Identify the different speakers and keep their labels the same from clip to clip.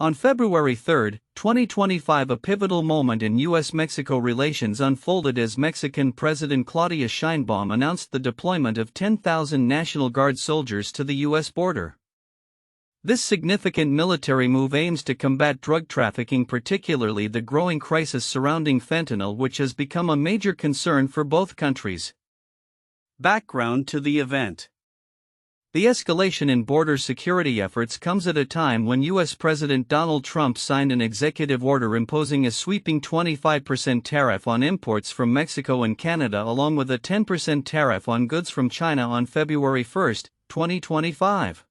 Speaker 1: On February 3, 2025, a pivotal moment in U.S. Mexico relations unfolded as Mexican President Claudia Sheinbaum announced the deployment of 10,000 National Guard soldiers to the U.S. border. This significant military move aims to combat drug trafficking, particularly the growing crisis surrounding fentanyl, which has become a major concern for both countries. Background to the event. The escalation in border security efforts comes at a time when U.S. President Donald Trump signed an executive order imposing a sweeping 25% tariff on imports from Mexico and Canada, along with a 10% tariff on goods from China on February 1, 2025.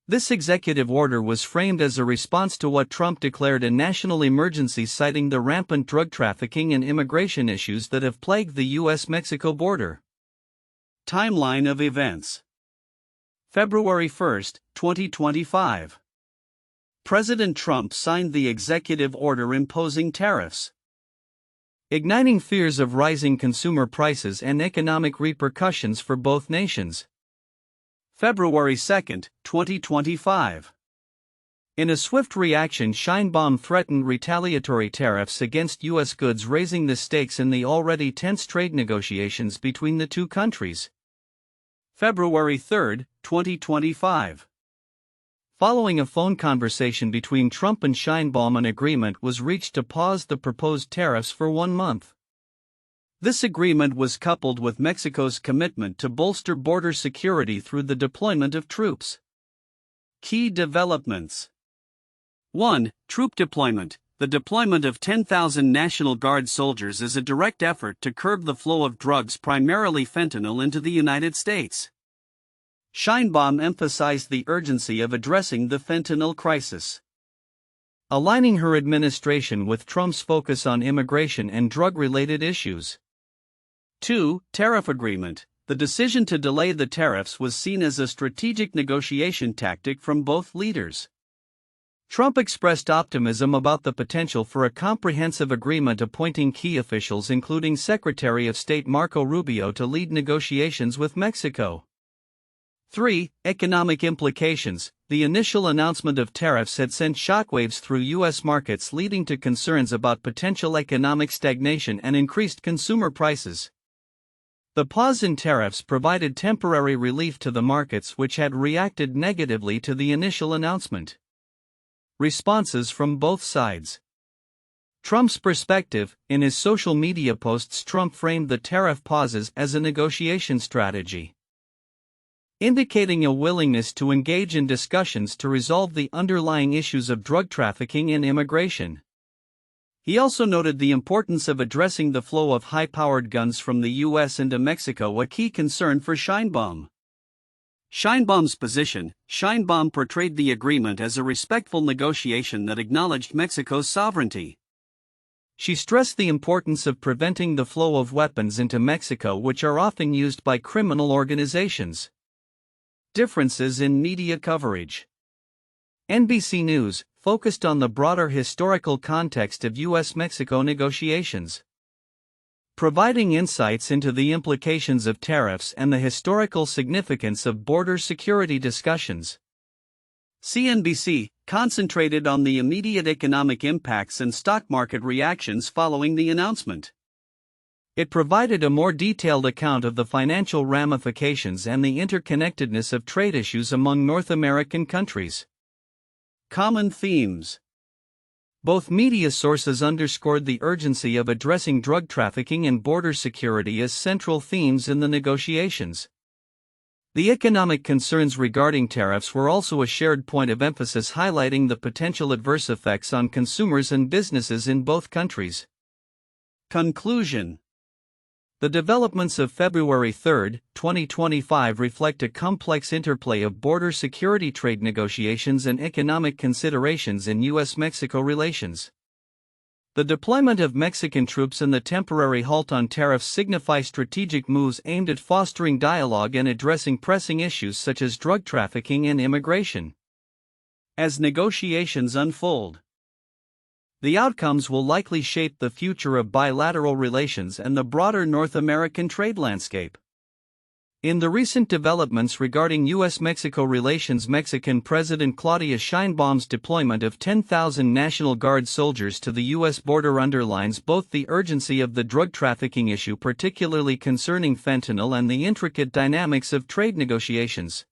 Speaker 1: This executive order was framed as a response to what Trump declared a national emergency, citing the rampant drug trafficking and immigration issues that have plagued the U.S. Mexico border. Timeline of events. February 1, 2025. President Trump signed the executive order imposing tariffs, igniting fears of rising consumer prices and economic repercussions for both nations. February 2, 2025. In a swift reaction, Sheinbaum threatened retaliatory tariffs against U.S. goods, raising the stakes in the already tense trade negotiations between the two countries. February 3, 2025. Following a phone conversation between Trump and Sheinbaum, an agreement was reached to pause the proposed tariffs for 1 month. This agreement was coupled with Mexico's commitment to bolster border security through the deployment of troops. Key developments. 1. Troop deployment. The deployment of 10,000 National Guard soldiers is a direct effort to curb the flow of drugs, primarily fentanyl, into the United States. Sheinbaum emphasized the urgency of addressing the fentanyl crisis, aligning her administration with Trump's focus on immigration and drug-related issues. 2. Tariff agreement. The decision to delay the tariffs was seen as a strategic negotiation tactic from both leaders. Trump expressed optimism about the potential for a comprehensive agreement, appointing key officials including Secretary of State Marco Rubio to lead negotiations with Mexico. 3. Economic implications. The initial announcement of tariffs had sent shockwaves through U.S. markets, leading to concerns about potential economic stagnation and increased consumer prices. The pause in tariffs provided temporary relief to the markets, which had reacted negatively to the initial announcement. Responses from both sides. Trump's perspective. In his social media posts, Trump framed the tariff pauses as a negotiation strategy, indicating a willingness to engage in discussions to resolve the underlying issues of drug trafficking and immigration. He also noted the importance of addressing the flow of high-powered guns from the U.S. into Mexico, a key concern for Sheinbaum. Sheinbaum's position. Sheinbaum portrayed the agreement as a respectful negotiation that acknowledged Mexico's sovereignty. She stressed the importance of preventing the flow of weapons into Mexico, which are often used by criminal organizations. Differences in media coverage. NBC News focused on the broader historical context of U.S. Mexico negotiations, providing insights into the implications of tariffs and the historical significance of border security discussions. CNBC concentrated on the immediate economic impacts and stock market reactions following the announcement. It provided a more detailed account of the financial ramifications and the interconnectedness of trade issues among North American countries. Common themes. Both media sources underscored the urgency of addressing drug trafficking and border security as central themes in the negotiations. The economic concerns regarding tariffs were also a shared point of emphasis, highlighting the potential adverse effects on consumers and businesses in both countries. Conclusion. The developments of February 3, 2025 reflect a complex interplay of border security, trade negotiations, and economic considerations in U.S. Mexico relations. The deployment of Mexican troops and the temporary halt on tariffs signify strategic moves aimed at fostering dialogue and addressing pressing issues such as drug trafficking and immigration. As negotiations unfold, the outcomes will likely shape the future of bilateral relations and the broader North American trade landscape. In the recent developments regarding U.S. Mexico relations, Mexican President Claudia Sheinbaum's deployment of 10,000 National Guard soldiers to the U.S. border underlines both the urgency of the drug trafficking issue, particularly concerning fentanyl, and the intricate dynamics of trade negotiations.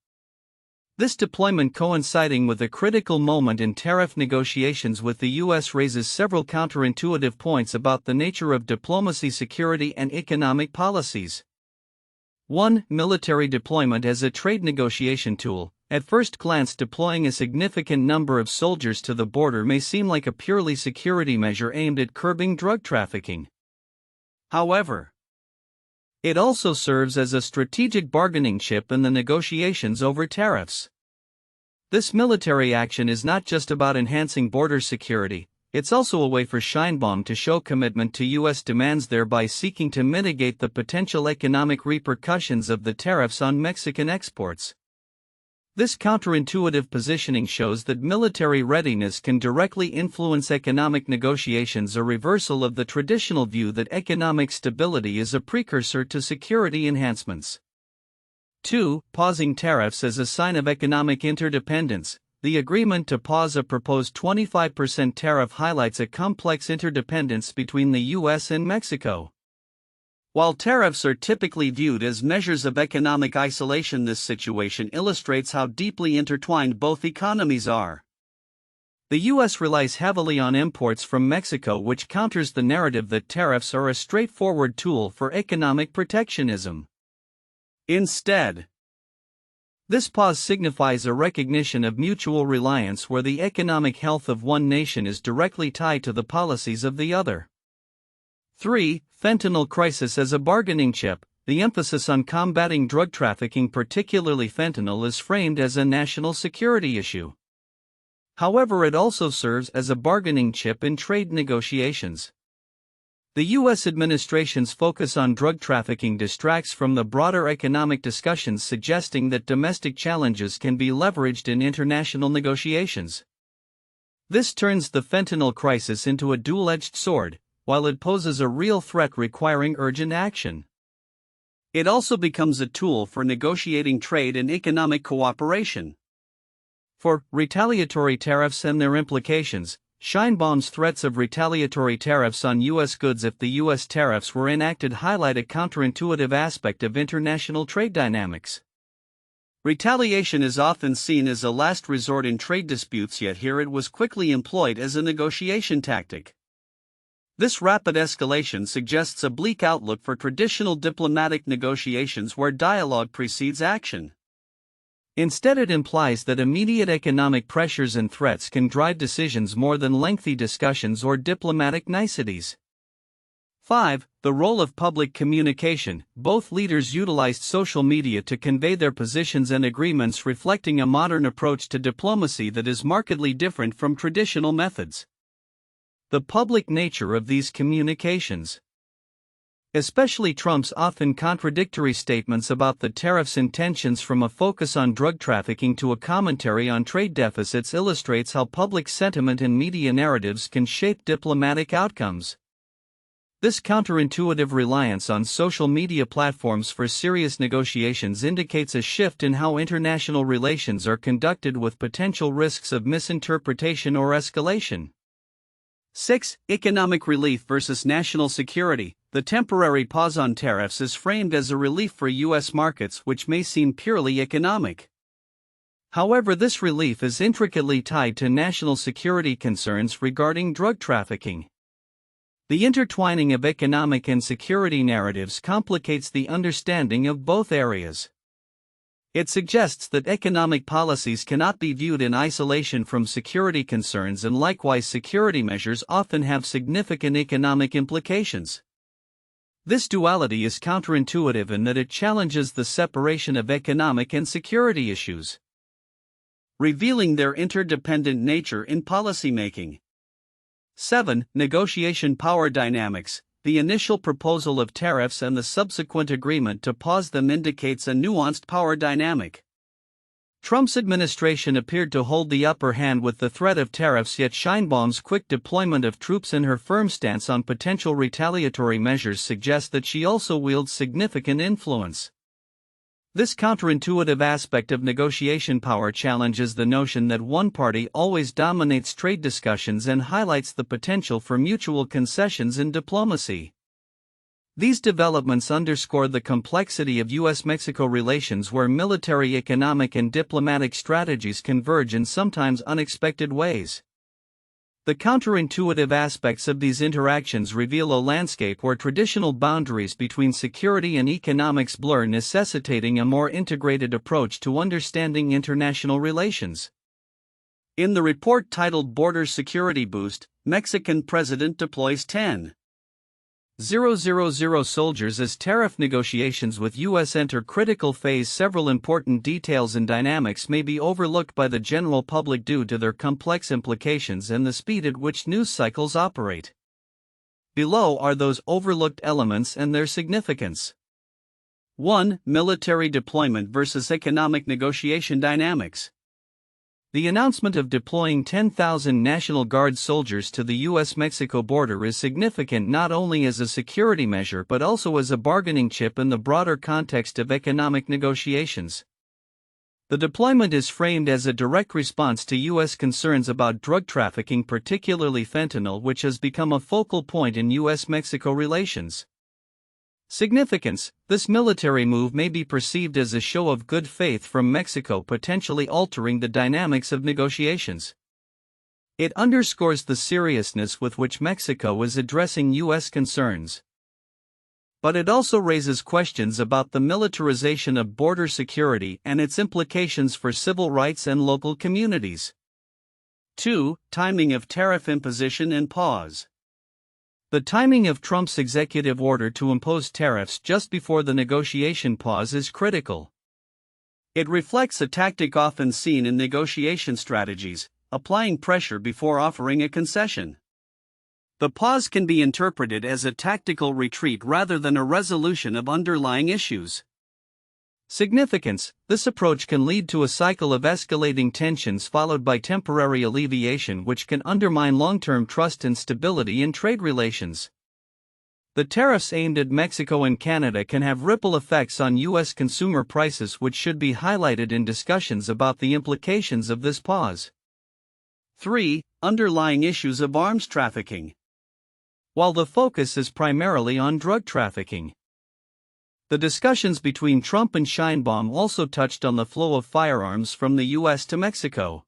Speaker 1: This deployment, coinciding with a critical moment in tariff negotiations with the U.S., raises several counterintuitive points about the nature of diplomacy, security, and economic policies. 1. Military deployment as a trade negotiation tool. At first glance, deploying a significant number of soldiers to the border may seem like a purely security measure aimed at curbing drug trafficking. However, it also serves as a strategic bargaining chip in the negotiations over tariffs. This military action is not just about enhancing border security, it's also a way for Sheinbaum to show commitment to U.S. demands, thereby seeking to mitigate the potential economic repercussions of the tariffs on Mexican exports. This counterintuitive positioning shows that military readiness can directly influence economic negotiations, a reversal of the traditional view that economic stability is a precursor to security enhancements. 2. Pausing tariffs as a sign of economic interdependence. The agreement to pause a proposed 25% tariff highlights a complex interdependence between the U.S. and Mexico. While tariffs are typically viewed as measures of economic isolation, this situation illustrates how deeply intertwined both economies are. The U.S. relies heavily on imports from Mexico, which counters the narrative that tariffs are a straightforward tool for economic protectionism. Instead, this pause signifies a recognition of mutual reliance, where the economic health of one nation is directly tied to the policies of the other. 3. Fentanyl crisis as a bargaining chip. The emphasis on combating drug trafficking, particularly fentanyl, is framed as a national security issue. However, it also serves as a bargaining chip in trade negotiations. The U.S. administration's focus on drug trafficking distracts from the broader economic discussions, suggesting that domestic challenges can be leveraged in international negotiations. This turns the fentanyl crisis into a dual-edged sword. While it poses a real threat requiring urgent action, it also becomes a tool for negotiating trade and economic cooperation. For retaliatory tariffs and their implications, Sheinbaum's threats of retaliatory tariffs on U.S. goods if the U.S. tariffs were enacted highlight a counterintuitive aspect of international trade dynamics. Retaliation is often seen as a last resort in trade disputes, yet here it was quickly employed as a negotiation tactic. This rapid escalation suggests a bleak outlook for traditional diplomatic negotiations where dialogue precedes action. Instead, it implies that immediate economic pressures and threats can drive decisions more than lengthy discussions or diplomatic niceties. 5. The role of public communication. Both leaders utilized social media to convey their positions and agreements, reflecting a modern approach to diplomacy that is markedly different from traditional methods. The public nature of these communications, especially Trump's often contradictory statements about the tariffs' intentions, from a focus on drug trafficking to a commentary on trade deficits, illustrates how public sentiment and media narratives can shape diplomatic outcomes. This counterintuitive reliance on social media platforms for serious negotiations indicates a shift in how international relations are conducted, with potential risks of misinterpretation or escalation. 6. Economic relief versus national security. The temporary pause on tariffs is framed as a relief for U.S. markets, which may seem purely economic. However, this relief is intricately tied to national security concerns regarding drug trafficking. The intertwining of economic and security narratives complicates the understanding of both areas. It suggests that economic policies cannot be viewed in isolation from security concerns, and likewise security measures often have significant economic implications. This duality is counterintuitive in that it challenges the separation of economic and security issues, revealing their interdependent nature in policymaking. 7. Negotiation power dynamics. The initial proposal of tariffs and the subsequent agreement to pause them indicates a nuanced power dynamic. Trump's administration appeared to hold the upper hand with the threat of tariffs, yet Sheinbaum's quick deployment of troops and her firm stance on potential retaliatory measures suggest that she also wields significant influence. This counterintuitive aspect of negotiation power challenges the notion that one party always dominates trade discussions and highlights the potential for mutual concessions in diplomacy. These developments underscore the complexity of U.S. Mexico relations, where military, economic, and diplomatic strategies converge in sometimes unexpected ways. The counterintuitive aspects of these interactions reveal a landscape where traditional boundaries between security and economics blur, necessitating a more integrated approach to understanding international relations. In the report titled Border Security Boost, Mexican President Deploys 10,000 soldiers as tariff negotiations with U.S. enter critical phase, several important details and dynamics may be overlooked by the general public due to their complex implications and the speed at which news cycles operate. Below are those overlooked elements and their significance. 1. Military deployment versus economic negotiation dynamics. The announcement of deploying 10,000 National Guard soldiers to the U.S. Mexico border is significant not only as a security measure but also as a bargaining chip in the broader context of economic negotiations. The deployment is framed as a direct response to U.S. concerns about drug trafficking, particularly fentanyl, which has become a focal point in U.S. Mexico relations. Significance: this military move may be perceived as a show of good faith from Mexico, potentially altering the dynamics of negotiations. It underscores the seriousness with which Mexico is addressing U.S. concerns. But it also raises questions about the militarization of border security and its implications for civil rights and local communities. 2. Timing of tariff imposition and pause. The timing of Trump's executive order to impose tariffs just before the negotiation pause is critical. It reflects a tactic often seen in negotiation strategies, applying pressure before offering a concession. The pause can be interpreted as a tactical retreat rather than a resolution of underlying issues. Significance: this approach can lead to a cycle of escalating tensions followed by temporary alleviation, which can undermine long-term trust and stability in trade relations. The tariffs aimed at Mexico and Canada can have ripple effects on U.S. consumer prices, which should be highlighted in discussions about the implications of this pause. 3. Underlying issues of arms trafficking. While the focus is primarily on drug trafficking, the discussions between Trump and Sheinbaum also touched on the flow of firearms from the U.S. to Mexico.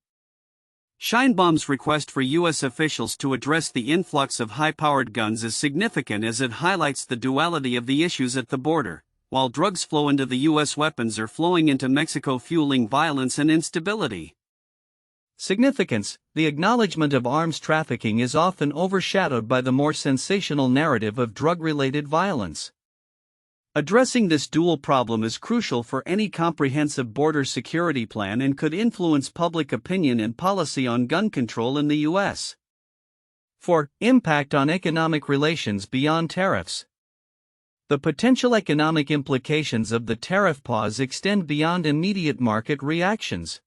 Speaker 1: Sheinbaum's request for U.S. officials to address the influx of high-powered guns is significant as it highlights the duality of the issues at the border. While drugs flow into the U.S., weapons are flowing into Mexico, fueling violence and instability. Significance: the acknowledgement of arms trafficking is often overshadowed by the more sensational narrative of drug-related violence. Addressing this dual problem is crucial for any comprehensive border security plan and could influence public opinion and policy on gun control in the U.S. 4. Impact on economic relations beyond tariffs. The potential economic implications of the tariff pause extend beyond immediate market reactions.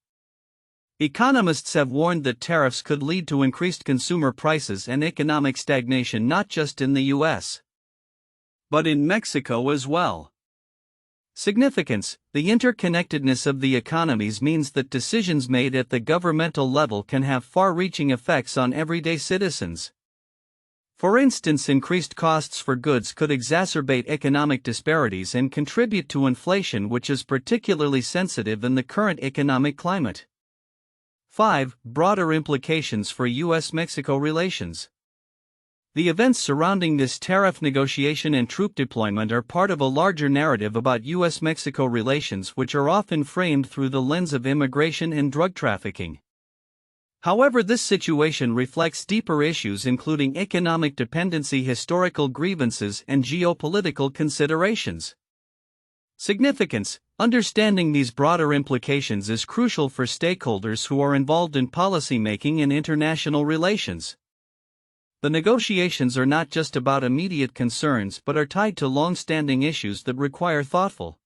Speaker 1: Economists have warned that tariffs could lead to increased consumer prices and economic stagnation not just in the U.S., but in Mexico as well. Significance: the interconnectedness of the economies means that decisions made at the governmental level can have far-reaching effects on everyday citizens. For instance, increased costs for goods could exacerbate economic disparities and contribute to inflation, which is particularly sensitive in the current economic climate. 5. Broader implications for U.S.-Mexico relations. The events surrounding this tariff negotiation and troop deployment are part of a larger narrative about U.S.-Mexico relations, which are often framed through the lens of immigration and drug trafficking. However, this situation reflects deeper issues including economic dependency, historical grievances, and geopolitical considerations. Significance: understanding these broader implications is crucial for stakeholders who are involved in policymaking and international relations. The negotiations are not just about immediate concerns but are tied to long-standing issues that require thoughtful,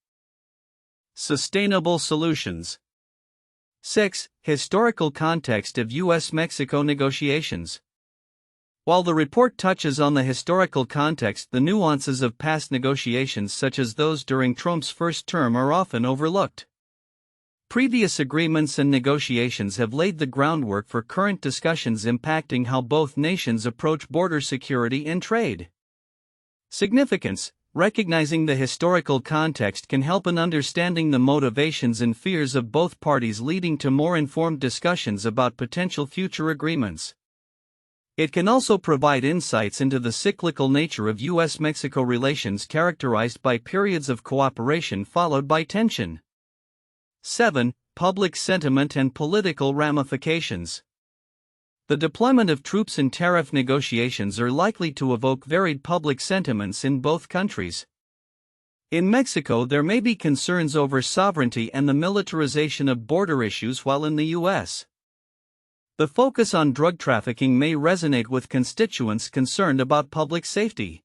Speaker 1: sustainable solutions. 6. Historical context of U.S.-Mexico negotiations. While the report touches on the historical context, the nuances of past negotiations, such as those during Trump's first term, are often overlooked. Previous agreements and negotiations have laid the groundwork for current discussions impacting how both nations approach border security and trade. Significance: recognizing the historical context can help in understanding the motivations and fears of both parties, leading to more informed discussions about potential future agreements. It can also provide insights into the cyclical nature of U.S. Mexico relations, characterized by periods of cooperation followed by tension. 7. Public sentiment and political ramifications. The deployment of troops in tariff negotiations are likely to evoke varied public sentiments in both countries. In Mexico, there may be concerns over sovereignty and the militarization of border issues, while in the U.S., the focus on drug trafficking may resonate with constituents concerned about public safety.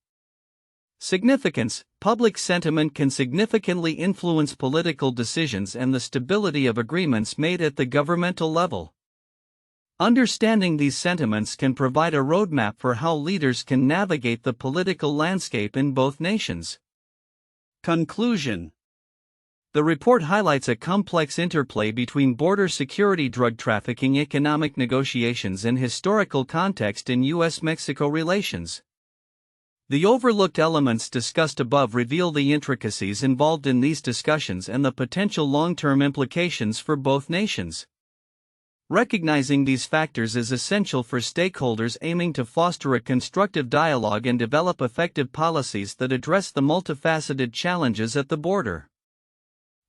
Speaker 1: Significance: public sentiment can significantly influence political decisions and the stability of agreements made at the governmental level. Understanding these sentiments can provide a roadmap for how leaders can navigate the political landscape in both nations. Conclusion: the report highlights a complex interplay between border security, drug trafficking, economic negotiations, and historical context in U.S. Mexico relations. The overlooked elements discussed above reveal the intricacies involved in these discussions and the potential long-term implications for both nations. Recognizing these factors is essential for stakeholders aiming to foster a constructive dialogue and develop effective policies that address the multifaceted challenges at the border.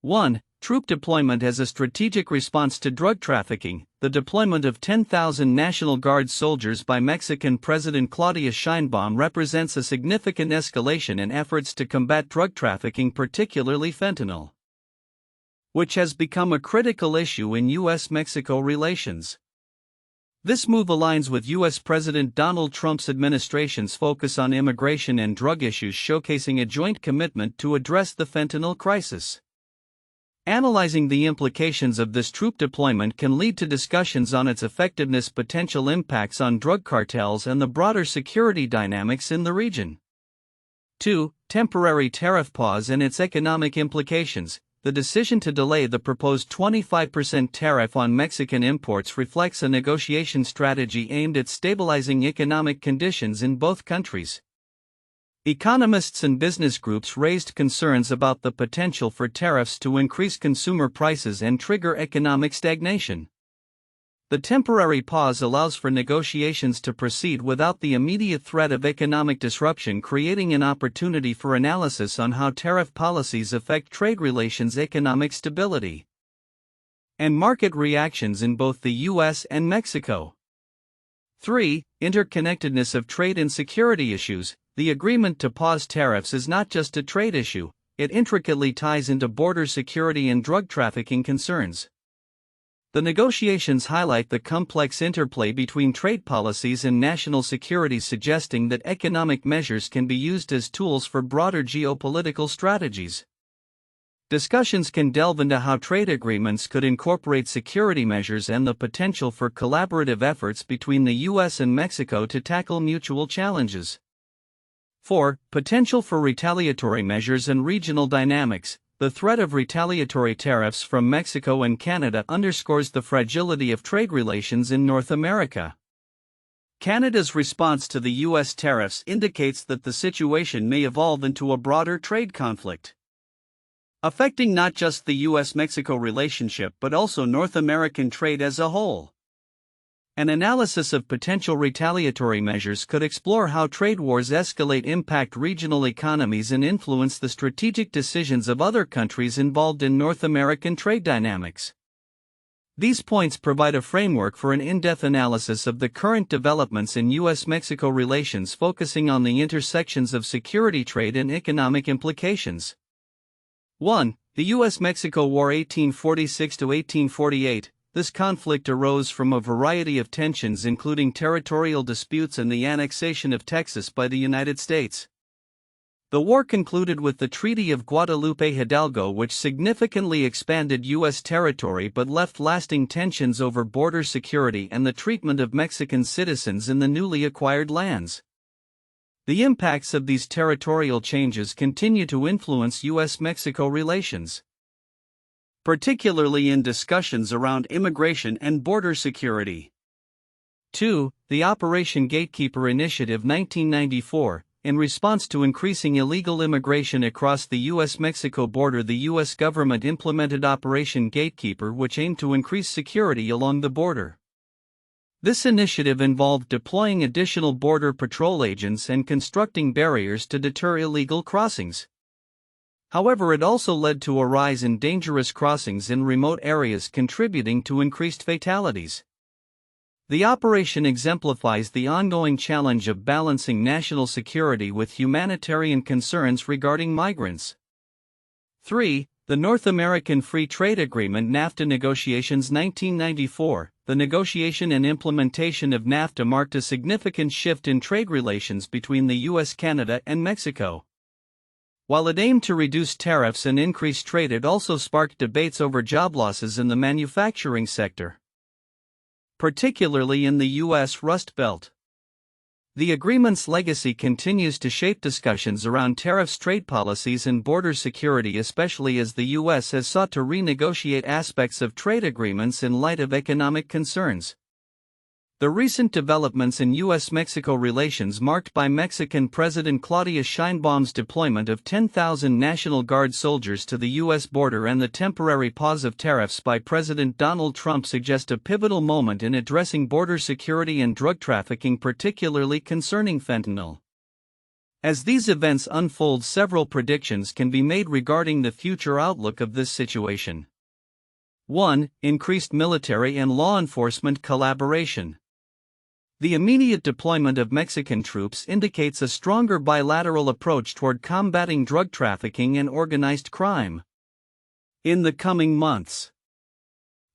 Speaker 1: 1. Troop deployment as a strategic response to drug trafficking. The deployment of 10,000 National Guard soldiers by Mexican President Claudia Sheinbaum represents a significant escalation in efforts to combat drug trafficking, particularly fentanyl, which has become a critical issue in U.S. Mexico relations. This move aligns with U.S. President Donald Trump's administration's focus on immigration and drug issues, showcasing a joint commitment to address the fentanyl crisis. Analyzing the implications of this troop deployment can lead to discussions on its effectiveness, potential impacts on drug cartels, and the broader security dynamics in the region. 2. Temporary tariff pause and its economic implications. The decision to delay the proposed 25% tariff on Mexican imports reflects a negotiation strategy aimed at stabilizing economic conditions in both countries. Economists and business groups raised concerns about the potential for tariffs to increase consumer prices and trigger economic stagnation. The temporary pause allows for negotiations to proceed without the immediate threat of economic disruption, creating an opportunity for analysis on how tariff policies affect trade relations, economic stability, and market reactions in both the U.S. and Mexico. 3. Interconnectedness of trade and security issues. The agreement to pause tariffs is not just a trade issue, it intricately ties into border security and drug trafficking concerns. The negotiations highlight the complex interplay between trade policies and national security, suggesting that economic measures can be used as tools for broader geopolitical strategies. Discussions can delve into how trade agreements could incorporate security measures and the potential for collaborative efforts between the U.S. and Mexico to tackle mutual challenges. 4. Potential for retaliatory measures and regional dynamics. The threat of retaliatory tariffs from Mexico and Canada underscores the fragility of trade relations in North America. Canada's response to the U.S. tariffs indicates that the situation may evolve into a broader trade conflict, affecting not just the U.S.-Mexico relationship but also North American trade as a whole. An analysis of potential retaliatory measures could explore how trade wars escalate, impact regional economies, and influence the strategic decisions of other countries involved in North American trade dynamics. These points provide a framework for an in-depth analysis of the current developments in U.S.-Mexico relations, focusing on the intersections of security, trade, and economic implications. 1. The U.S.-Mexico War 1846–1848. This conflict arose from a variety of tensions, including territorial disputes and the annexation of Texas by the United States. The war concluded with the Treaty of Guadalupe Hidalgo, which significantly expanded U.S. territory but left lasting tensions over border security and the treatment of Mexican citizens in the newly acquired lands. The impacts of these territorial changes continue to influence U.S. Mexico relations, particularly in discussions around immigration and border security. 2. The Operation Gatekeeper Initiative 1994. In response to increasing illegal immigration across the U.S. Mexico border, the U.S. government implemented Operation Gatekeeper, which aimed to increase security along the border. This initiative involved deploying additional border patrol agents and constructing barriers to deter illegal crossings. However, it also led to a rise in dangerous crossings in remote areas, contributing to increased fatalities. The operation exemplifies the ongoing challenge of balancing national security with humanitarian concerns regarding migrants. 3. The North American Free Trade Agreement NAFTA negotiations 1994. The negotiation and implementation of NAFTA marked a significant shift in trade relations between the U.S., Canada, and Mexico. While it aimed to reduce tariffs and increase trade, it also sparked debates over job losses in the manufacturing sector, particularly in the U.S. Rust Belt. The agreement's legacy continues to shape discussions around tariffs, trade policies, and border security, especially as the U.S. has sought to renegotiate aspects of trade agreements in light of economic concerns. The recent developments in U.S. Mexico relations, marked by Mexican President Claudia Sheinbaum's deployment of 10,000 National Guard soldiers to the U.S. border and the temporary pause of tariffs by President Donald Trump, suggest a pivotal moment in addressing border security and drug trafficking, particularly concerning fentanyl. As these events unfold, several predictions can be made regarding the future outlook of this situation. 1. Increased military and law enforcement collaboration. The immediate deployment of Mexican troops indicates a stronger bilateral approach toward combating drug trafficking and organized crime. In the coming months,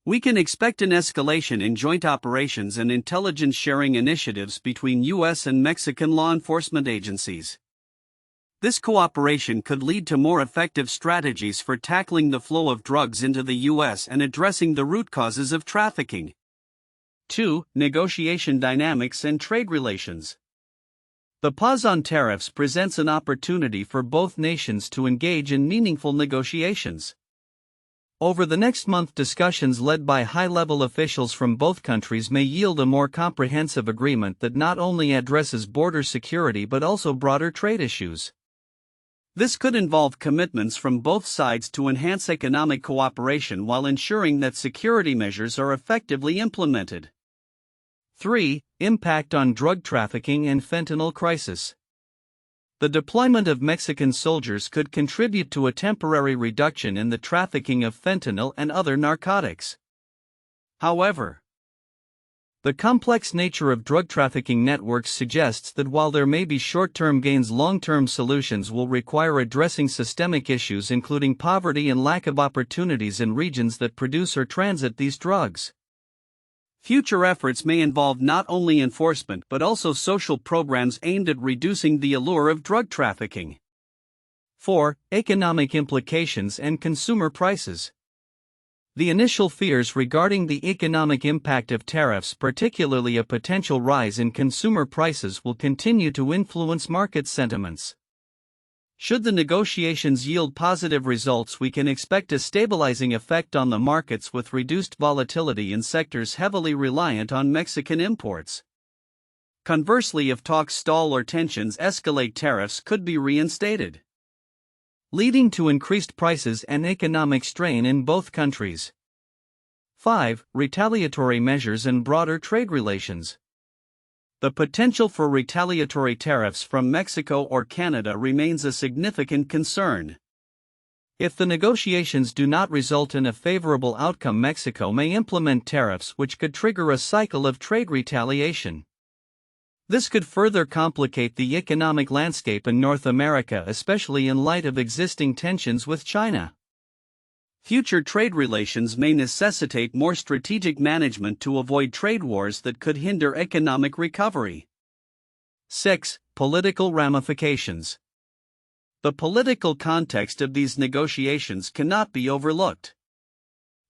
Speaker 1: we can expect an escalation in joint operations and intelligence sharing initiatives between U.S. and Mexican law enforcement agencies. This cooperation could lead to more effective strategies for tackling the flow of drugs into the U.S. and addressing the root causes of trafficking. 2. Negotiation dynamics and trade relations. The pause on tariffs presents an opportunity for both nations to engage in meaningful negotiations. Over the next month, discussions led by high-level officials from both countries may yield a more comprehensive agreement that not only addresses border security but also broader trade issues. This could involve commitments from both sides to enhance economic cooperation while ensuring that security measures are effectively implemented. 3. Impact on drug trafficking and fentanyl crisis. The deployment of Mexican soldiers could contribute to a temporary reduction in the trafficking of fentanyl and other narcotics. However, the complex nature of drug trafficking networks suggests that while there may be short-term gains, long-term solutions will require addressing systemic issues, including poverty and lack of opportunities in regions that produce or transit these drugs. Future efforts may involve not only enforcement but also social programs aimed at reducing the allure of drug trafficking. 4. Economic implications and consumer prices. The initial fears regarding the economic impact of tariffs, particularly a potential rise in consumer prices, will continue to influence market sentiments. Should the negotiations yield positive results, we can expect a stabilizing effect on the markets with reduced volatility in sectors heavily reliant on Mexican imports. Conversely, if talks stall or tensions escalate, tariffs could be reinstated, leading to increased prices and economic strain in both countries. 5. Retaliatory measures and broader trade relations. The potential for retaliatory tariffs from Mexico or Canada remains a significant concern. If the negotiations do not result in a favorable outcome, Mexico may implement tariffs which could trigger a cycle of trade retaliation. This could further complicate the economic landscape in North America, especially in light of existing tensions with China. Future trade relations may necessitate more strategic management to avoid trade wars that could hinder economic recovery. 6. Political ramifications. The political context of these negotiations cannot be overlooked.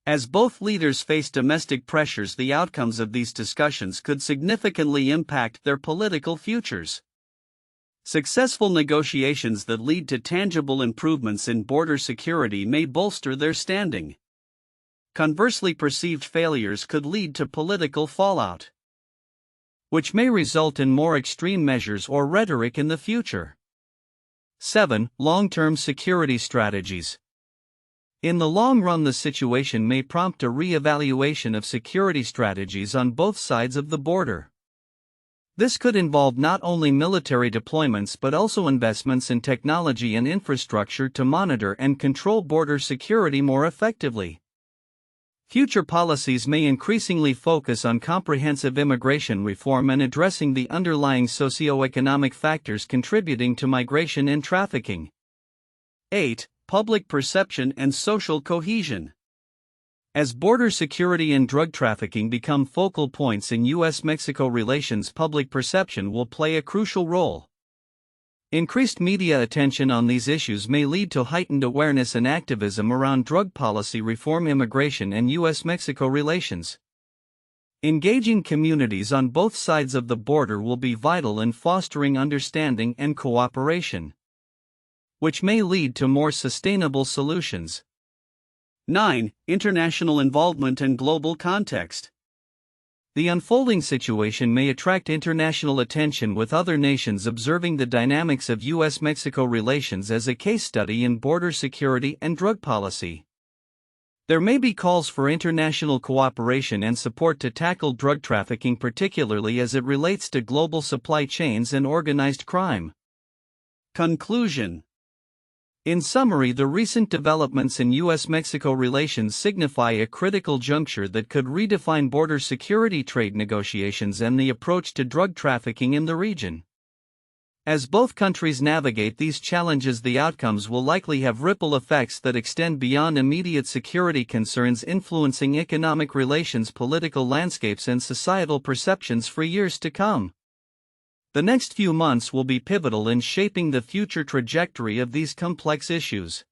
Speaker 1: As both leaders face domestic pressures, the outcomes of these discussions could significantly impact their political futures. Successful negotiations that lead to tangible improvements in border security may bolster their standing. Conversely, perceived failures could lead to political fallout, which may result in more extreme measures or rhetoric in the future. 7. Long-term security strategies. In the long run, the situation may prompt a re-evaluation of security strategies on both sides of the border. This could involve not only military deployments but also investments in technology and infrastructure to monitor and control border security more effectively. Future policies may increasingly focus on comprehensive immigration reform and addressing the underlying socio-economic factors contributing to migration and trafficking. 8. Public perception and social cohesion. As border security and drug trafficking become focal points in U.S. Mexico relations, public perception will play a crucial role. Increased media attention on these issues may lead to heightened awareness and activism around drug policy reform, immigration, and U.S. Mexico relations. Engaging communities on both sides of the border will be vital in fostering understanding and cooperation, which may lead to more sustainable solutions. 9. International involvement and global context. The unfolding situation may attract international attention, with other nations observing the dynamics of U.S. Mexico relations as a case study in border security and drug policy. There may be calls for international cooperation and support to tackle drug trafficking, particularly as it relates to global supply chains and organized crime. Conclusion. In summary, the recent developments in U.S. Mexico relations signify a critical juncture that could redefine border security, trade negotiations, and the approach to drug trafficking in the region. As both countries navigate these challenges, the outcomes will likely have ripple effects that extend beyond immediate security concerns, influencing economic relations, political landscapes, and societal perceptions for years to come. The next few months will be pivotal in shaping the future trajectory of these complex issues.